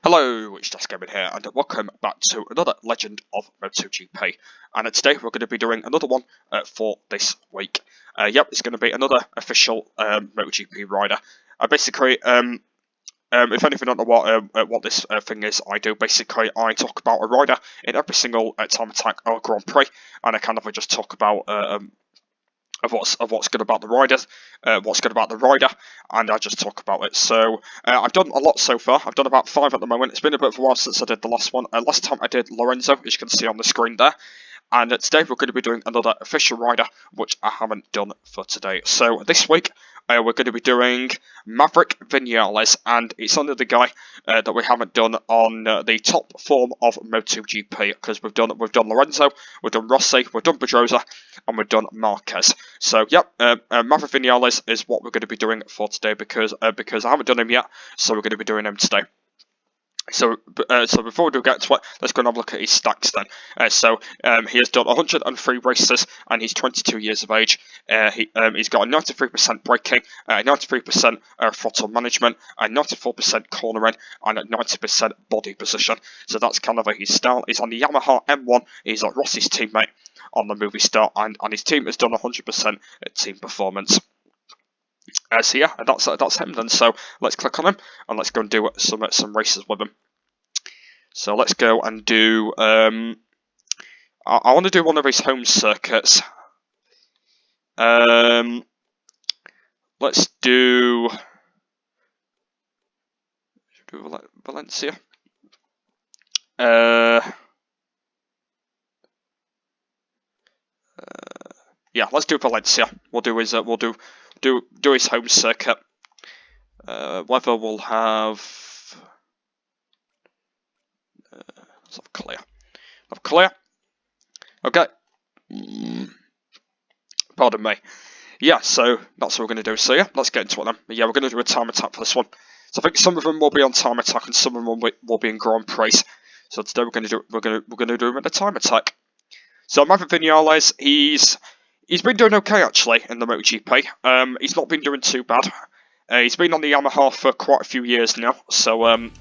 Hello, it's Just Gaming here, and welcome back to another Legend of MotoGP. And today we're going to be doing another one for this week. Yep, it's going to be another official MotoGP rider. Basically, if anything don't know what this thing is, I do. Basically, I talk about a rider in every single time attack or Grand Prix, and I kind of just talk about of what's good about the riders, what's good about the rider, and I just talk about it. So I've done a lot so far. I've done about 5 at the moment. It's been a bit of a while since I did the last one. Last time I did Lorenzo, as you can see on the screen there. And today we're going to be doing another official rider, which I haven't done for today. So this week we're going to be doing Maverick Vinales, and it's under the guy that we haven't done on the top form of MotoGP, because we've done Lorenzo, we've done Rossi, we've done Pedrosa, and we've done Marquez. So yep, Maverick Vinales is what we're going to be doing for today, because I haven't done him yet, so we're going to be doing him today. So before we do get to it, let's go and have a look at his stacks then. He has done 103 races, and he's 22 years of age. He's got a 93% braking, 93% throttle management, a 94% cornering, and a 90% body position. So that's kind of his style. He's on the Yamaha M1. He's like Rossi's teammate on the movie star, and his team has done 100% team performance. So yeah, that's him then. So let's click on him and let's go and do some races with him. So let's go and do. I want to do one of his home circuits. Let's do Valencia. Yeah, let's do Valencia. We'll do his do his home circuit. Weather will have. Let's have clear. Clear. Okay. Pardon me. Yeah, so that's what we're going to do. So yeah, let's get into it then. Yeah, we're going to do a time attack for this one. So I think some of them will be on time attack and some of them will be in Grand Prix. So today we're going to do them in a time attack. So Maverick Vinales, he's been doing okay actually in the MotoGP. He's not been doing too bad. He's been on the Yamaha for quite a few years now, so I'm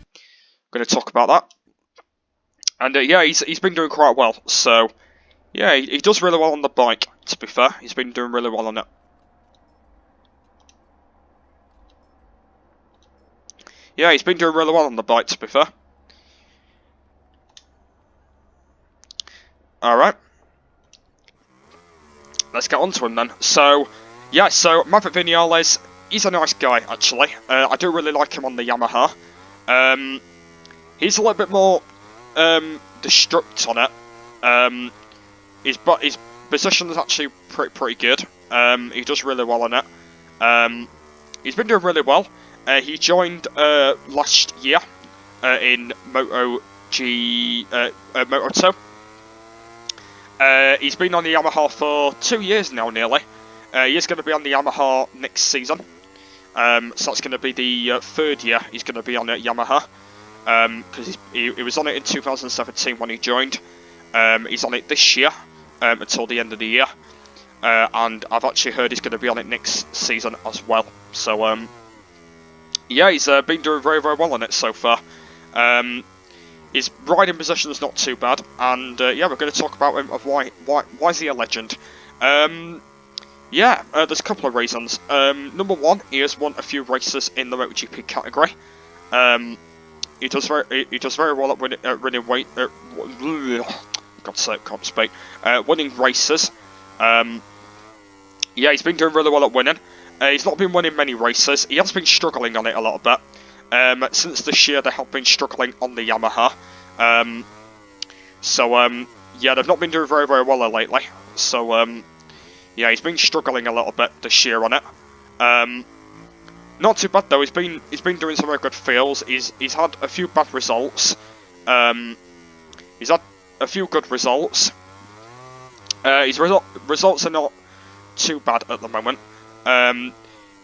going to talk about that. And yeah, he's been doing quite well. So yeah, he does really well on the bike. To be fair, he's been doing really well on it. Yeah, he's been doing really well on the bike. To be fair. All right. Let's get on to him then. So, yeah, so Maverick Vinales, he's a nice guy, actually. I do really like him on the Yamaha. He's a little bit more destruct on it. His position is actually pretty good. He does really well on it. He's been doing really well. He joined last year in Moto2. He's been on the Yamaha for 2 years now, nearly. He is going to be on the Yamaha next season. So that's going to be the 3rd year he's going to be on Yamaha. Because he was on it in 2017 when he joined. He's on it this year until the end of the year. And I've actually heard he's going to be on it next season as well. So, yeah, he's been doing very, very well on it so far. His riding position is not too bad, and yeah, we're going to talk about him of why is he a legend. Yeah, there's a couple of reasons. Number one, he has won a few races in the MotoGP category. He does very well at winning weight. God's sake, can't speak. Winning races. Yeah, he's been doing really well at winning. He's not been winning many races. He has been struggling on it a little bit. Since this year, they have been struggling on the Yamaha. Yeah, they've not been doing very, very well lately. So, yeah, he's been struggling a little bit this year on it. Not too bad though. He's been doing some very good fields. He's had a few bad results. He's had a few good results. His results are not too bad at the moment.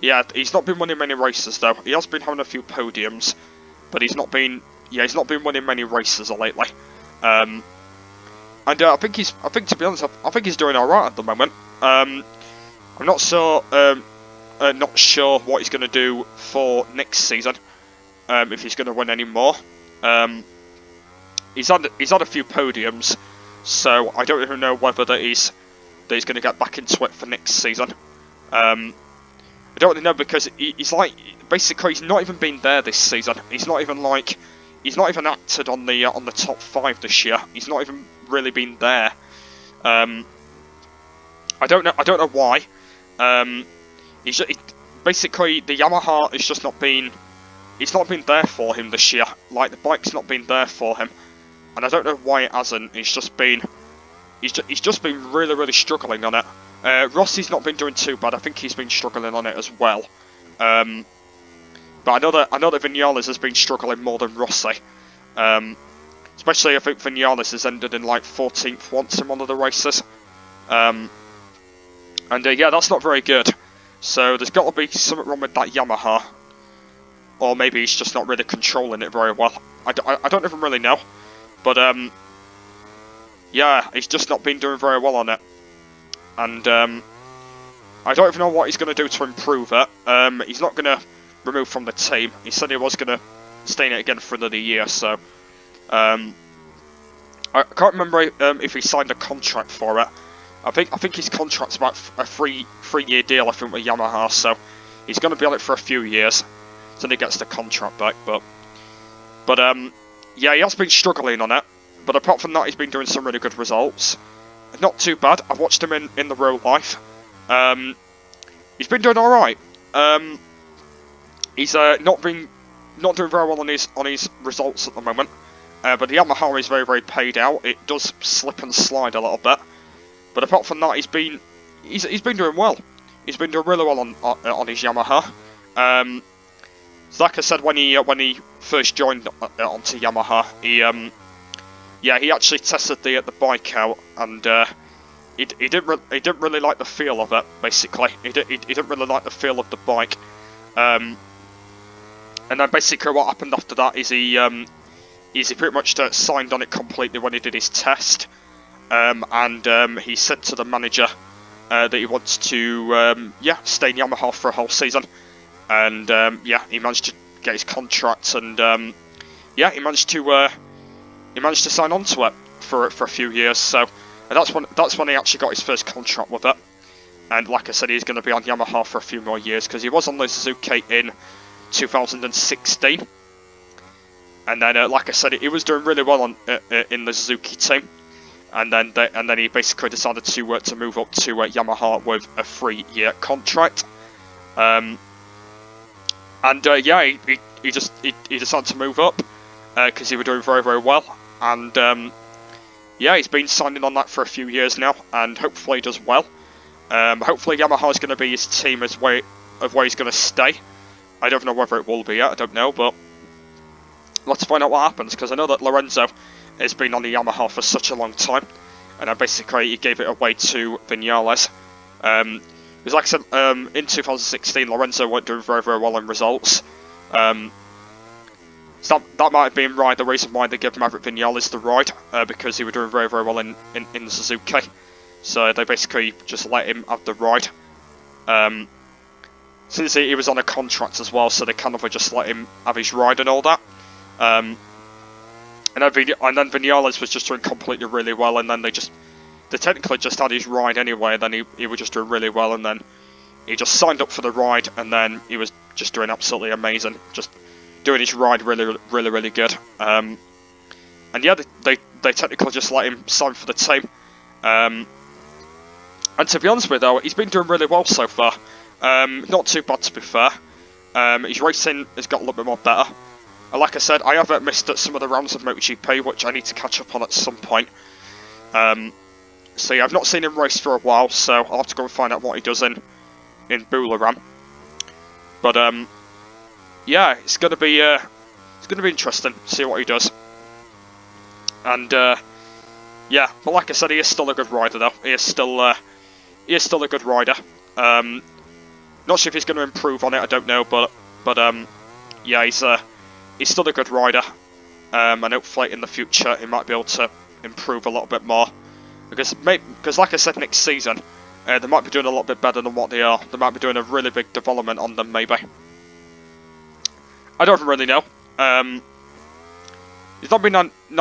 Yeah, he's not been winning many races though. He has been having a few podiums, but he's not been winning many races lately. And I think to be honest, I think he's doing all right at the moment. I'm not sure what he's going to do for next season. If he's going to win any more. He's had a few podiums, so I don't even know whether he's going to get back into it for next season. I don't really know, because he's like, basically he's not even been there this season. He's not even acted on the top 5 this year. He's not even really been there. I don't know why. Basically the Yamaha has just not been. It's not been there for him this year. Like, the bike's not been there for him, and I don't know why it hasn't. He's just been really struggling on it. Rossi's not been doing too bad. I think he's been struggling on it as well. But I know that Vinales has been struggling more than Rossi. Especially, I think Vinales has ended in like 14th once in one of the races. Yeah, that's not very good. So there's got to be something wrong with that Yamaha. Or maybe he's just not really controlling it very well. I don't even really know. But, yeah, he's just not been doing very well on it. And, I don't even know what he's going to do to improve it. He's not going to remove from the team. He said he was going to stay in it again for another year, so... I can't remember if he signed a contract for it. I think his contract's about a three-year deal, I think, with Yamaha, so... He's going to be on it for a few years. Until he gets the contract back, but yeah, he has been struggling on it, but apart from that, he's been doing some really good results. Not too bad. I've watched him in the real life. He's been doing alright. He's not doing very well on his results at the moment, but the Yamaha is very paid out. It does slip and slide a little bit, but apart from that, he's been doing well. He's been doing really well on his Yamaha. So like I said, when he first joined onto Yamaha, he actually tested the bike out, and he didn't really like the feel of it. Basically, he didn't really like the feel of the bike. And then basically what happened after that is he pretty much signed on it completely when he did his test, and he said to the manager that he wants to stay in Yamaha for a whole season. And yeah, he managed to get his contract, and yeah, he managed to sign on to it for a few years. So that's when he actually got his first contract with it. And like I said, he's going to be on Yamaha for a few more years, because he was on the Suzuki in 2016. And then, like I said, he was doing really well in the Suzuki team. And then he basically decided to move up to Yamaha with a 3-year contract. Yeah, he decided to move up because he was doing very well, and yeah, he's been signing on that for a few years now, and hopefully he does well. Hopefully Yamaha is going to be his team of where he's going to stay. I don't know whether it will be yet. I don't know, but let's find out what happens, because I know that Lorenzo has been on the Yamaha for such a long time, and basically he gave it away to Vinales. Because like I said, in 2016, Lorenzo weren't doing very well in results. So that might have been the reason why they gave Maverick Vinales the ride, because he was doing very well in the Suzuki. So they basically just let him have the ride. Since he was on a contract as well, so they kind of just let him have his ride and all that. And then Vinales was just doing completely really well, and then they technically just had his ride anyway, and then he was just doing really well, and then he just signed up for the ride, and then he was just doing absolutely amazing, just doing his ride really good. And yeah, they technically just let him sign for the team. And to be honest with you, though, he's been doing really well so far. Not too bad, to be fair. His racing has got a little bit more better. And like I said, I have missed some of the rounds of MotoGP, which I need to catch up on at some point. So yeah, I've not seen him race for a while, so I'll have to go and find out what he does in Bularam. But yeah, it's gonna be interesting to see what he does. And yeah, but like I said, he is still a good rider though. He is still a good rider. Not sure if he's going to improve on it. I don't know, but yeah, he's still a good rider. And hopefully in the future he might be able to improve a little bit more. Because like I said, next season they might be doing a lot bit better than what they are. They might be doing a really big development on them, maybe. I don't really know. He's not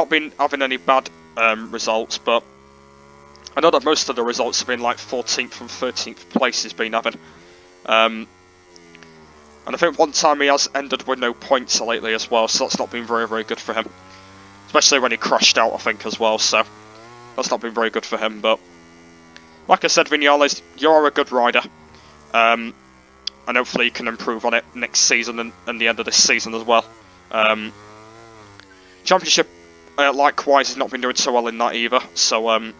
been having any bad results, but I know that most of the results have been like 14th and 13th place he's been having. And I think one time he has ended with no points lately as well, so that's not been very, very good for him. Especially when he crashed out, I think, as well, so that's not been very good for him. But like I said, Vinales, you're a good rider. And hopefully you can improve on it next season and the end of this season as well. Championship, likewise, has not been doing so well in that either. So,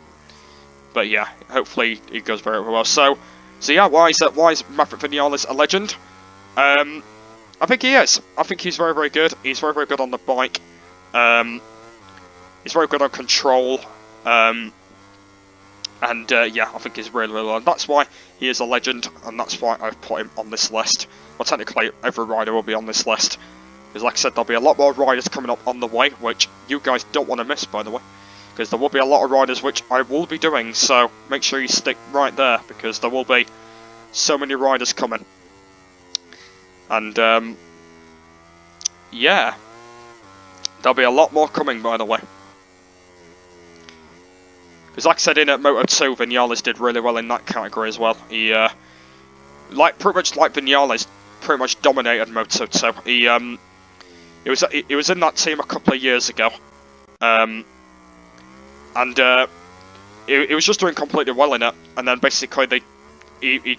but yeah, hopefully he goes very, very well. So yeah, why is Maverick Vinales a legend? I think he is. I think he's very, very good. He's very, very good on the bike. He's very good on control. And yeah, I think he's really, really well. And that's why he is a legend, and that's why I've put him on this list. Well, technically, every rider will be on this list. Because like I said, there'll be a lot more riders coming up on the way, which you guys don't want to miss, by the way. Because there will be a lot of riders which I will be doing, so make sure you stick right there, because there will be so many riders coming. And, yeah. There'll be a lot more coming, by the way. Because like I said, in Moto2, Vinales did really well in that category as well. He, pretty much like Vinales, pretty much dominated Moto2. He was in that team a couple of years ago. And he was just doing completely well in it. And then basically he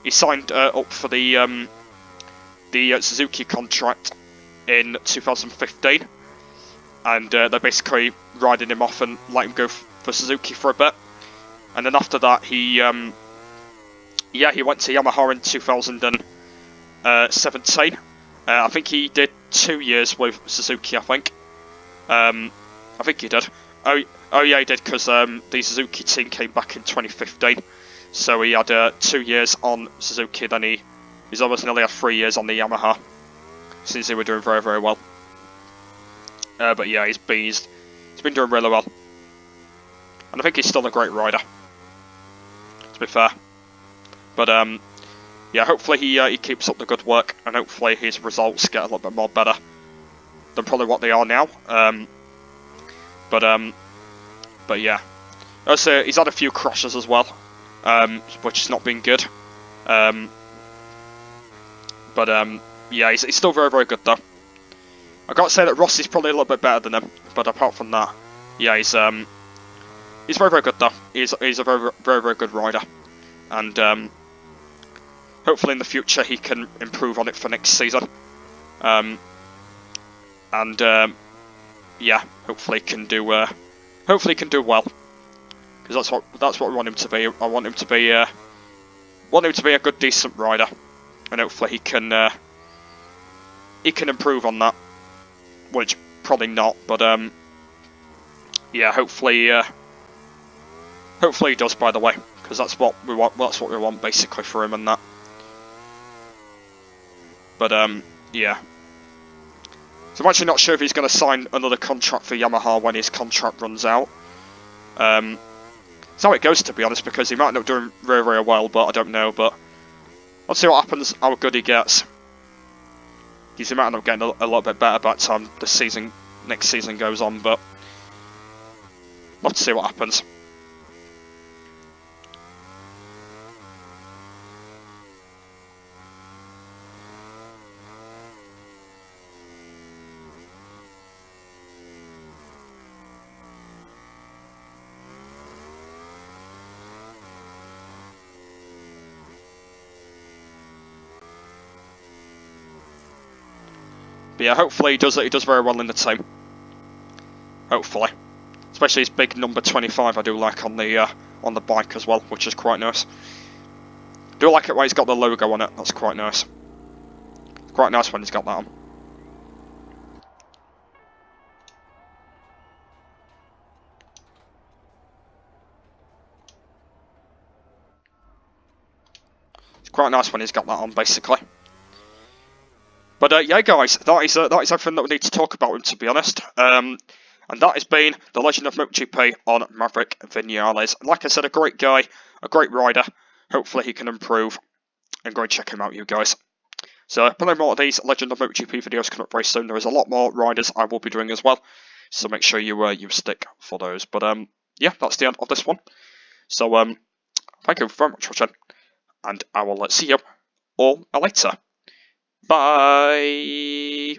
signed up for the Suzuki contract in 2015. And they're basically riding him off and let him go for Suzuki for a bit, and then after that he went to Yamaha in 2017. I think he did 2 years with Suzuki. I think he did. Oh yeah, he did, because the Suzuki team came back in 2015, so he had 2 years on Suzuki. Then he's almost nearly had 3 years on the Yamaha, since they were doing very, very well. But yeah, he's been doing really well. And I think he's still a great rider, to be fair. But yeah, hopefully he keeps up the good work, and hopefully his results get a little bit more better than probably what they are now. But yeah, also he's had a few crashes as well, which has not been good. But yeah, he's still very, very good though. I gotta say that Rossi's probably a little bit better than him, but apart from that, yeah, he's very, very good though. He's a very, very, very good rider, and hopefully in the future he can improve on it for next season. Yeah, hopefully he can do well, because that's what we want him to be. I want him to be a good, decent rider, and hopefully he can improve on that. Which probably not, but yeah, hopefully he does, by the way, because that's what we want. That's what we want basically for him and that. But yeah. So I'm actually not sure if he's going to sign another contract for Yamaha when his contract runs out. That's how it goes, to be honest, because he might end up doing very, very well, but I don't know. But let's see what happens, how good he gets. Because he might end up getting a little bit better by the time the next season goes on, but let's see what happens. But yeah, hopefully he does very well in the team. Hopefully. Especially his big number 25 I do like on the bike as well, which is quite nice. Do like it when he's got the logo on it, that's quite nice. It's quite nice when he's got that on. It's quite nice when he's got that on, basically. But yeah, guys, that is everything that we need to talk about him, to be honest. And that has been the Legend of MotoGP on Maverick Vinales. Like I said, a great guy, a great rider. Hopefully he can improve, and go and check him out, you guys. So plenty more of these Legend of MotoGP videos coming up very soon. There is a lot more riders I will be doing as well. so make sure you stick for those. But yeah, that's the end of this one. So thank you very much for watching, and I will see you all later. Bye.